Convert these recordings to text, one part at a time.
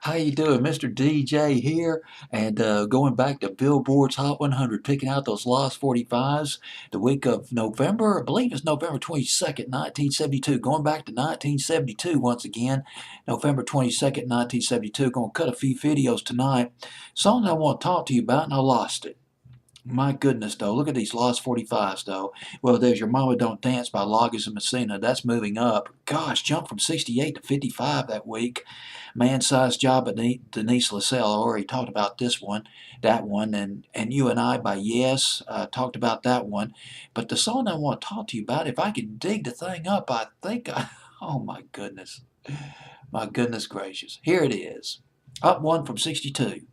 How you doing? Mr. DJ here, and going back to Billboard's Hot 100, picking out those Lost 45s the week of November, I believe it's November 22nd, 1972. Going back to 1972 once again, November 22nd, 1972. Going to cut a few videos tonight. Song I want to talk to you about, and I lost it. My goodness, though. Look at these Lost 45s, though. Well, there's Your Mama Don't Dance by Loggins and Messina. That's moving up. Gosh, jumped from 68 to 55 that week. Man-Sized Job by Denise LaSalle. I already talked about that one, and You and I by Yes. Talked about that one. But the song I want to talk to you about, if I can dig the thing up, I think oh my goodness. My goodness gracious. Here it is. Up one from 62.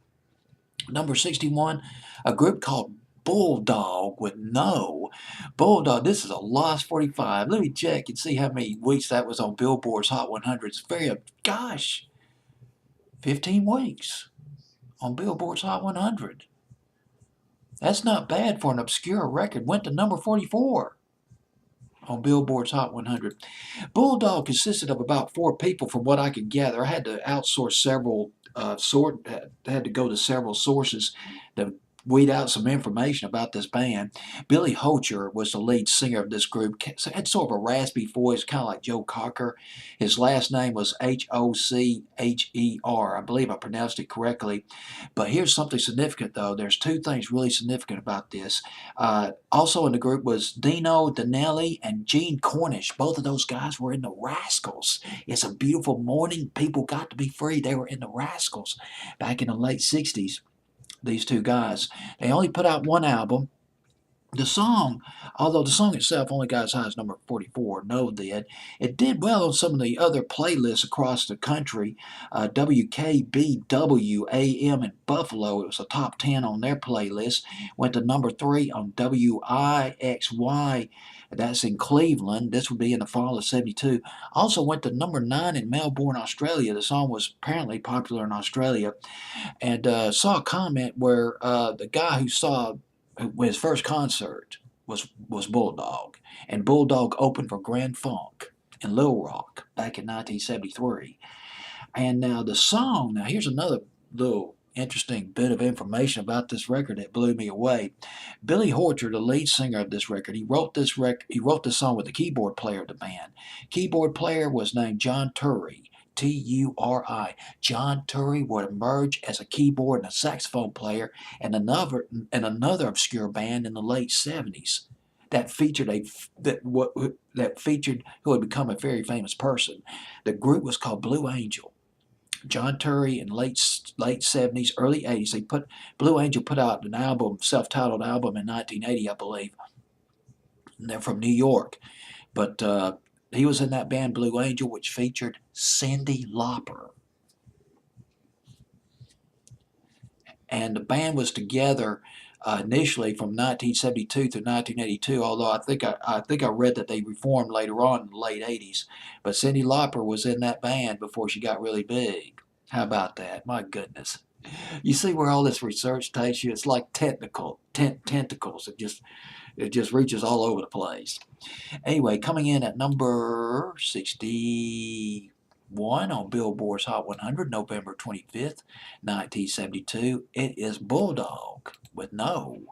Number 61, a group called Bulldog with No. Bulldog, this is a Lost 45. Let me check and see how many weeks that was on Billboard's Hot 100. It's gosh, 15 weeks on Billboard's Hot 100. That's not bad for an obscure record. Went to number 44 on Billboard's Hot 100. Bulldog consisted of about 4 people from what I could gather. I had to outsource several had to go to several sources to weed out some information about this band. Billy Hocher was the lead singer of this group. Had sort of a raspy voice, kind of like Joe Cocker. His last name was Hocher. I believe I pronounced it correctly. But here's something significant, though. There's 2 things really significant about this. Also in the group was Dino Danelli and Gene Cornish. Both of those guys were in the Rascals. It's a Beautiful Morning. People got to be free. They were in the Rascals back in the late 60s. These 2 guys. They only put out one album. The song, although the song itself only got as high as number 44, No it did well on some of the other playlists across the country. WKBW-AM in Buffalo, it was a top 10 on their playlist. Went to number 3 on WIXY, that's in Cleveland. This would be in the fall of 72. Also went to number 9 in Melbourne, Australia. The song was apparently popular in Australia. And saw a comment where the guy who saw his first concert was Bulldog, and Bulldog opened for Grand Funk in Little Rock back in 1973. And now the song. Now here's another little interesting bit of information about this record that blew me away. Billy Horcher, the lead singer of this record, he wrote this song with the keyboard player of the band. Keyboard player was named John Turry. Turi. John Turry would emerge as a keyboard and a saxophone player in another obscure band in the late 70s that featured who had become a very famous person. The group was called Blue Angel. John Turry in late 70s, early 80s. Blue Angel put out an album, self-titled album in 1980, I believe. And they're from New York, but he was in that band Blue Angel, which featured Cyndi Lauper. And the band was together initially from 1972 through 1982, although I think I read that they reformed later on in the late 80s. But Cyndi Lauper was in that band before she got really big. How about that? My goodness. You see where all this research takes you? It's like tentacles. It just reaches all over the place. Anyway, coming in at number 61 on Billboard's Hot 100, November 25th, 1972, it is Bulldog with No.